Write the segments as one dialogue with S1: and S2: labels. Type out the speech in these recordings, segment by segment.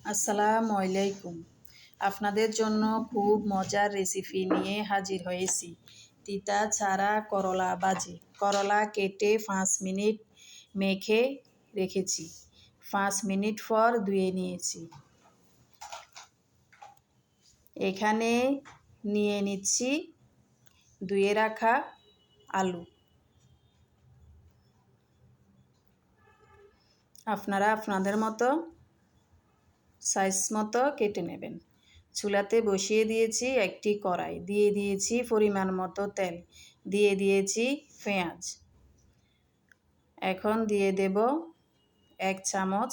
S1: আসসালামু আলাইকুম। আপনাদের জন্য খুব মজার রেসিপি নিয়ে হাজির হয়েছি। তিতা ছাড়া করলা ভাজি। করলা কেটে 5 মিনিট মেখে রেখেছি। 5 মিনিট পর ধুয়ে নিয়েছি। এখানে নিয়ে নিচ্ছি ধুয়ে রাখা আলু। আপনারা আপনাদের মতো সাইজ মতো কেটে নেবেন। চুলাতে বসিয়ে দিয়েছি একটি কড়াই, দিয়ে দিয়েছি পরিমাণ মতো তেল, দিয়ে দিয়েছি পেঁয়াজ। এখন দিয়ে দেব 1 চামচ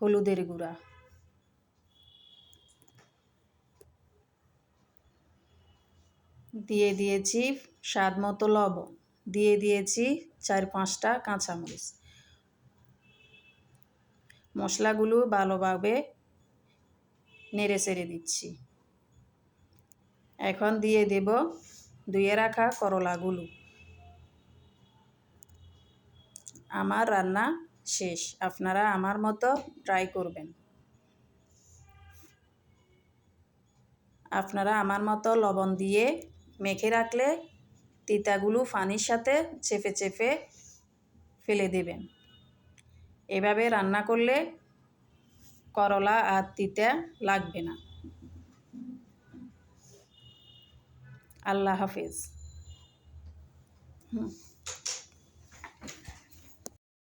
S1: হলুদের গুঁড়া, দিয়ে দিয়েছি স্বাদ মতো লবণ, দিয়ে দিয়েছি 4-5টা কাঁচামরিচ। মশলাগুলো ভালোভাবে নেড়ে চেড়ে দিচ্ছি। এখন দিয়ে দেব ধুয়ে রাখা করলাগুলো। আমার রান্না শেষ। আপনারা আমার মতো ট্রাই করবেন। আপনারা আমার মতো লবণ দিয়ে মেখে রাখলে তিতাগুলো পানির সাথে চেপে চেপে ফেলে দেবেন। এভাবে রান্না করলে করলা আর তিতা লাগবে না। আল্লাহ হাফেজ।